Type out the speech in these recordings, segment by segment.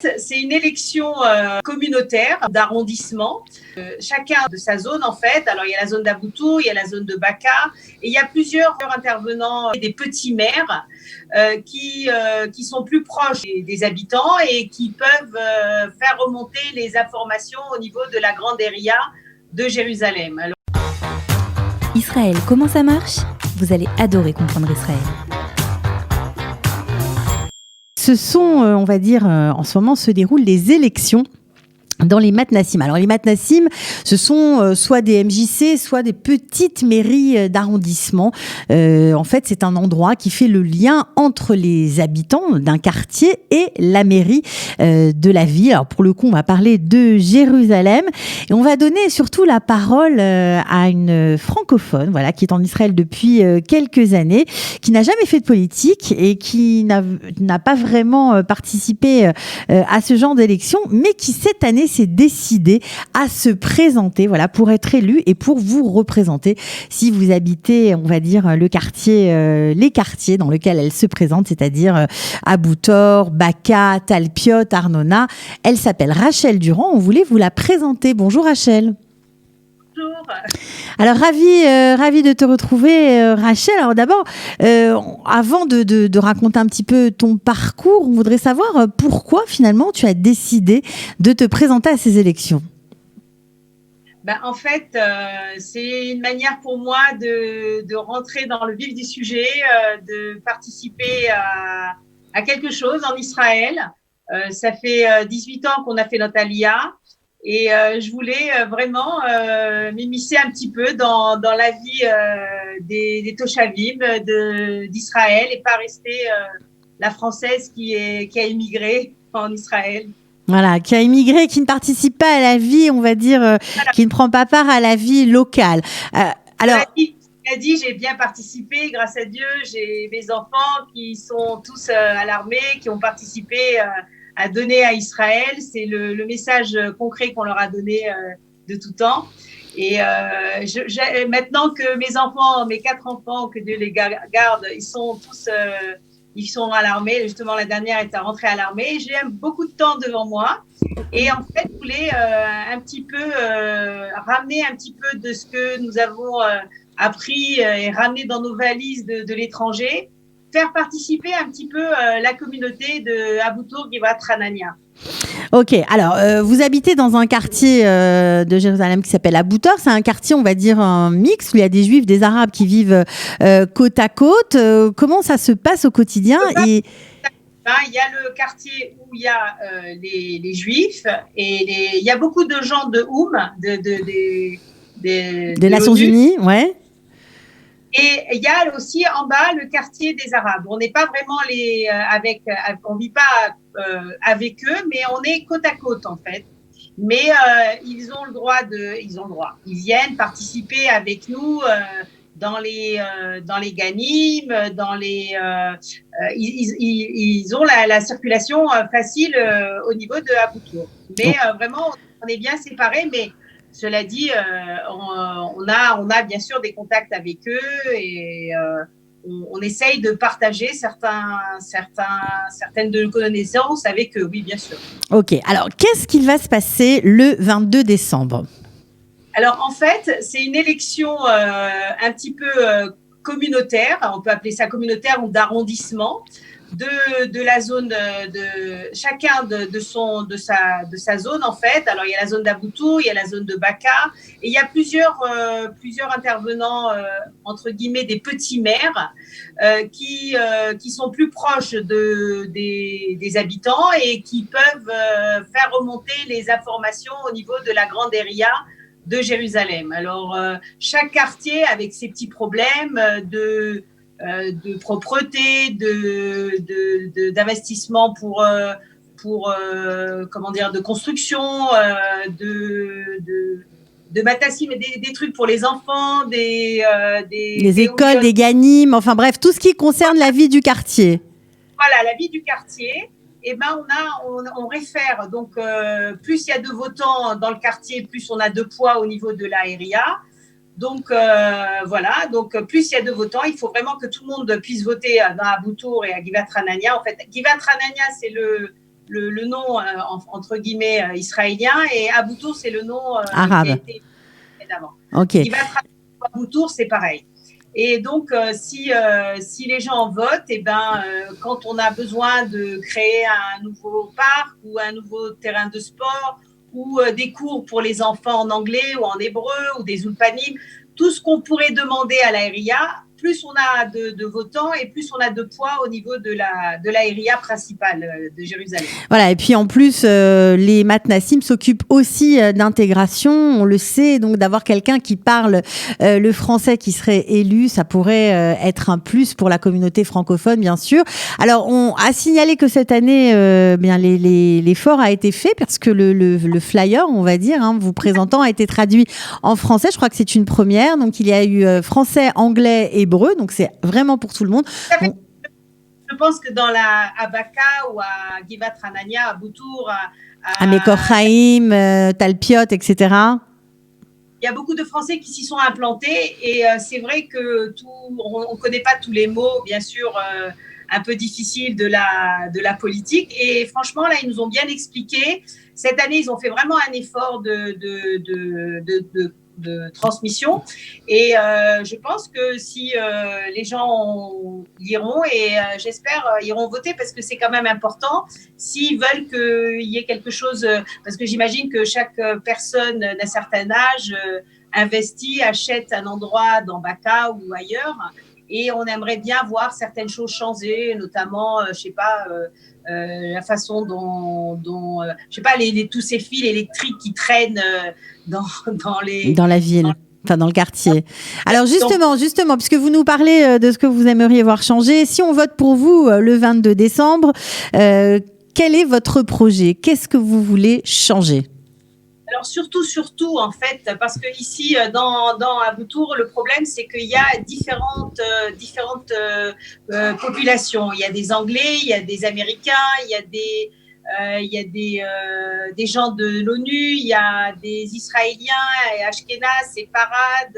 C'est une élection communautaire d'arrondissement, chacun de sa zone en fait. Alors il y a la zone d'Aboutour, il y a la zone de Baka, et il y a plusieurs intervenants, des petits maires qui sont plus proches des habitants et qui peuvent faire remonter les informations au niveau de la grande area de Jérusalem. Alors, Israël, comment ça marche ? Vous allez adorer comprendre Israël. Ce sont, on va dire, en ce moment se déroulent les élections dans les matnassim. Alors les matnassim, ce sont soit des MJC, soit des petites mairies d'arrondissement. En fait, c'est un endroit qui fait le lien entre les habitants d'un quartier et la mairie de la ville. Alors pour le coup, on va parler de Jérusalem et on va donner surtout la parole à une francophone, voilà, qui est en Israël depuis quelques années, qui n'a jamais fait de politique et qui n'a pas vraiment participé à ce genre d'élection, mais qui cette année s'est décidé à se présenter, voilà, pour être élu et pour vous représenter si vous habitez, on va dire, le quartier, les quartiers dans lesquels elle se présente, c'est-à-dire Aboutor, Baka, Talpiot, Arnona. Elle s'appelle Rachel Durand. On voulait vous la présenter. Bonjour Rachel. bonjour. Alors, ravie de te retrouver, Rachel. Alors d'abord, avant de raconter un petit peu ton parcours, on voudrait savoir pourquoi finalement tu as décidé de te présenter à ces élections. En fait, c'est une manière pour moi de rentrer dans le vif du sujet, de participer à quelque chose en Israël. Ça fait 18 ans qu'on a fait notre Aliyah. Et je voulais vraiment m'immiscer un petit peu dans la vie des Toshavim d'Israël et pas rester la Française qui a immigré en Israël. Voilà, qui a immigré, qui ne participe pas à la vie, on va dire, voilà, qui ne prend pas part à la vie locale. Alors, j'ai bien participé, grâce à Dieu. J'ai mes enfants qui sont tous à l'armée, qui ont participé à donner à Israël. C'est le message concret qu'on leur a donné de tout temps. Et maintenant que mes 4 enfants, que Dieu les garde, ils sont tous ils sont à l'armée. Justement, la dernière est rentrée à l'armée. J'ai beaucoup de temps devant moi. Et en fait, je voulais un petit peu ramener un petit peu de ce que nous avons appris et ramener dans nos valises de l'étranger, faire participer un petit peu la communauté de Aboutour Givat Hanania. Ok, alors vous habitez dans un quartier de Jérusalem qui s'appelle Aboutor. C'est un quartier, on va dire, un mix où il y a des Juifs, des Arabes qui vivent côte à côte. Comment ça se passe au quotidien Il y a le quartier où il y a les Juifs et il y a beaucoup de gens de des Nations Unies, ouais. Et il y a aussi en bas le quartier des Arabes. On n'est pas vraiment on vit pas avec eux, mais on est côte à côte en fait. Mais ils ont le droit. Ils viennent participer avec nous dans les ganim, ils ont la circulation facile au niveau de Aboutour. Mais vraiment, on est bien séparés, mais cela dit, on a bien sûr des contacts avec eux et on essaye de partager certaines de nos connaissances avec eux, oui, bien sûr. Ok, alors qu'est-ce qu'il va se passer le 22 décembre ? Alors en fait, c'est une élection un petit peu communautaire, on peut appeler ça communautaire ou d'arrondissement, de la zone chacun de sa zone en fait. Alors il y a la zone d'Aboutour, il y a la zone de Baka et il y a plusieurs intervenants entre guillemets des petits maires qui sont plus proches des habitants et qui peuvent faire remonter les informations au niveau de la grande area de Jérusalem. Alors chaque quartier avec ses petits problèmes de propreté, d'investissement pour comment dire, de construction, de matassim, des trucs pour les enfants, des écoles, des ganim, enfin bref, tout ce qui concerne la vie du quartier. Voilà, la vie du quartier. Et on réfère. Donc, plus il y a de votants dans le quartier, plus on a de poids au niveau de la area. Donc, voilà. Donc, plus il y a de votants, il faut vraiment que tout le monde puisse voter dans Aboutour et à Givat Hanania. En fait, Givat Hanania, le nom entre guillemets israélien, et Aboutour, c'est le nom qui a Arabe. été d'avant. Ok. Aboutour, c'est pareil. Et donc, si les gens votent, quand on a besoin de créer un nouveau parc ou un nouveau terrain de sport ou des cours pour les enfants en anglais ou en hébreu ou des ulpanim, tout ce qu'on pourrait demander à la RIA, plus on a de votants et plus on a de poids au niveau de la RIA principale de Jérusalem. Voilà, et puis en plus, les matnassim s'occupent aussi d'intégration, on le sait, donc d'avoir quelqu'un qui parle le français qui serait élu, ça pourrait être un plus pour la communauté francophone, bien sûr. Alors, on a signalé que cette année, l'effort a été fait parce que le flyer, on va dire, vous présentant, a été traduit en français. Je crois que c'est une première, donc il y a eu français, anglais, hébreu, donc c'est vraiment pour tout le monde. Je pense que à Baka ou à Givat Hanania, à Boutour, à Mekor Chaim, Talpiot, etc. Il y a beaucoup de Français qui s'y sont implantés et c'est vrai que on ne connaît pas tous les mots, bien sûr, un peu difficiles de la politique. Et franchement, là, ils nous ont bien expliqué. Cette année, ils ont fait vraiment un effort de transmission. Et je pense que si les gens iront et j'espère iront voter parce que c'est quand même important s'ils veulent qu'il y ait quelque chose, parce que j'imagine que chaque personne d'un certain âge investit, achète un endroit dans Baka ou ailleurs et on aimerait bien voir certaines choses changer, notamment, je sais pas, la façon dont je sais pas, tous ces fils électriques qui traînent dans la ville. Enfin, dans le quartier. Alors, justement, puisque vous nous parlez de ce que vous aimeriez voir changer, si on vote pour vous le 22 décembre, quel est votre projet? Qu'est-ce que vous voulez changer? Alors, surtout, en fait, parce que ici, dans Aboutour, le problème, c'est qu'il y a différentes populations. Il y a des Anglais, il y a des Américains, il y a des gens de l'ONU, il y a des Israéliens, Ashkenaz, Séfarad,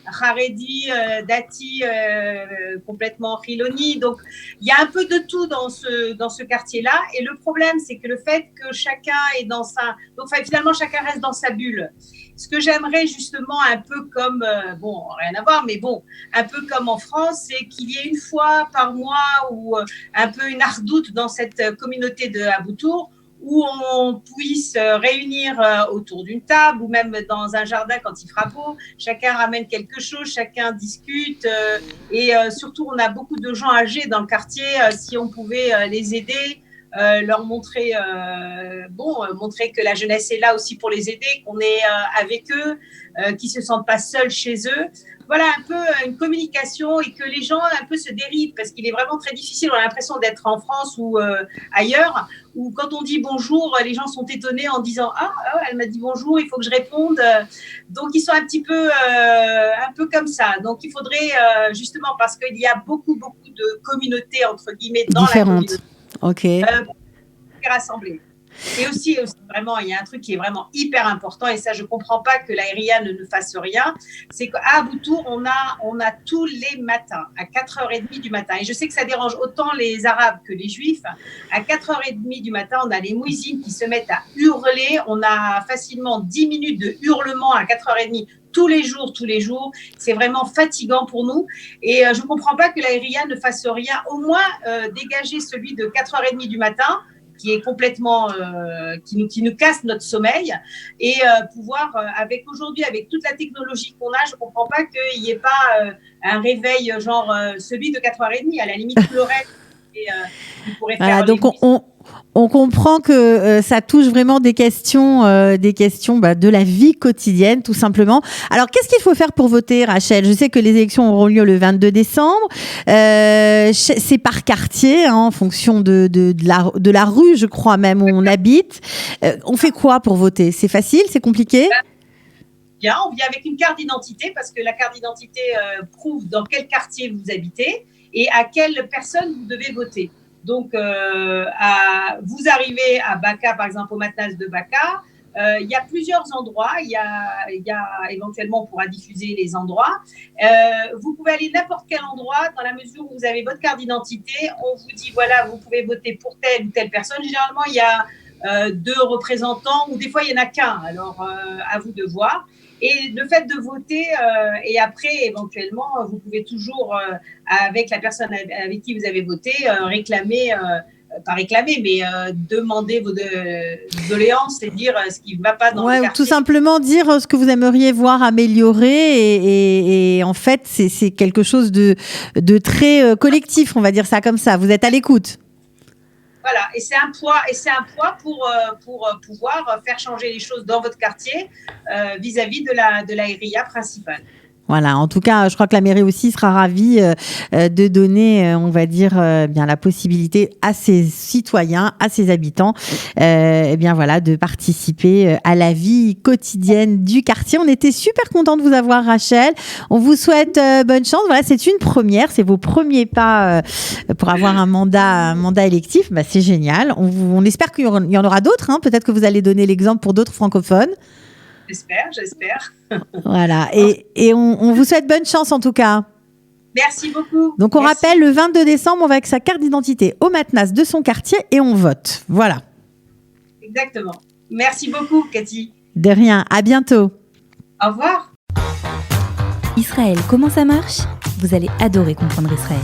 Haredi, Dati, complètement Chiloni. Donc, il y a un peu de tout dans ce quartier-là. Et le problème, c'est que le fait que chacun est dans sa... Donc, finalement, chacun reste dans sa bulle. Ce que j'aimerais justement, un peu comme... bon, rien à voir, mais bon, un peu comme en France, c'est qu'il y ait une fois par mois ou un peu une ardoute dans cette communauté de Aboutour où on puisse réunir autour d'une table ou même dans un jardin quand il fera beau. Chacun ramène quelque chose, chacun discute. Et surtout, on a beaucoup de gens âgés dans le quartier. Si on pouvait les aider, leur montrer, montrer que la jeunesse est là aussi pour les aider, qu'on est avec eux, qu'ils ne se sentent pas seuls chez eux. Voilà, un peu une communication et que les gens un peu se dérivent parce qu'il est vraiment très difficile. On a l'impression d'être en France ou ailleurs où quand on dit bonjour, les gens sont étonnés en disant « Ah, elle m'a dit bonjour, il faut que je réponde ». Donc, ils sont un peu comme ça. Donc, il faudrait justement, parce qu'il y a beaucoup de communautés, entre guillemets, dans différentes. La communauté, rassembler. Et aussi, vraiment, il y a un truc qui est vraiment hyper important, et ça, je ne comprends pas que la RIA ne fasse rien, c'est qu'à Aboutour, on a tous les matins, à 4h30 du matin, et je sais que ça dérange autant les Arabes que les Juifs, à 4h30 du matin, on a les mouizines qui se mettent à hurler, on a facilement 10 minutes de hurlement à 4h30, tous les jours. C'est vraiment fatigant pour nous. Et je ne comprends pas que la RIA ne fasse rien. Au moins, dégager celui de 4h30 du matin, qui est complètement, qui nous casse notre sommeil, et pouvoir, avec toute la technologie qu'on a, je ne comprends pas qu'il n'y ait pas un réveil genre celui de 4h30, à la limite tout le reste. Et, il pourrait faire donc on comprend que ça touche vraiment des questions de la vie quotidienne, tout simplement. Alors, qu'est-ce qu'il faut faire pour voter, Rachel? Je sais que les élections auront lieu le 22 décembre. C'est par quartier, en fonction de la rue, je crois même, où on habite. On fait quoi pour voter? C'est facile? C'est compliqué? Bien, on vient avec une carte d'identité, parce que la carte d'identité prouve dans quel quartier vous habitez et à quelle personne vous devez voter. Donc, vous arrivez à Baka, par exemple, au Matnas de Baka, Il y a plusieurs endroits. Il y a éventuellement, on pourra diffuser les endroits. Vous pouvez aller n'importe quel endroit dans la mesure où vous avez votre carte d'identité. On vous dit, voilà, vous pouvez voter pour telle ou telle personne. Généralement, il y a 2 représentants ou des fois, il n'y en a qu'un. Alors, à vous de voir. Et le fait de voter, et après, éventuellement, vous pouvez toujours, avec la personne avec qui vous avez voté, réclamer, pas réclamer, mais demander vos doléances et dire ce qui ne va pas dans le quartier. Tout simplement dire ce que vous aimeriez voir améliorer. Et en fait, c'est quelque chose de très collectif, on va dire ça comme ça. Vous êtes à l'écoute. Voilà, et c'est un poids pour pouvoir faire changer les choses dans votre quartier vis-à-vis de la RIA principale. Voilà, en tout cas, je crois que la mairie aussi sera ravie de donner, on va dire, bien la possibilité à ses citoyens, à ses habitants, bien voilà, de participer à la vie quotidienne du quartier. On était super contents de vous avoir, Rachel. On vous souhaite bonne chance. Voilà, c'est une première, c'est vos premiers pas pour avoir un mandat électif. Bah, c'est génial. On espère qu'il y en aura d'autres. Hein. Peut-être que vous allez donner l'exemple pour d'autres francophones. J'espère. Voilà, et on vous souhaite bonne chance en tout cas. Merci beaucoup. Donc on rappelle, le 22 décembre, on va avec sa carte d'identité au Matnas de son quartier et on vote. Voilà. Exactement. Merci beaucoup, Cathy. De rien, à bientôt. Au revoir. Israël, comment ça marche ? Vous allez adorer comprendre Israël.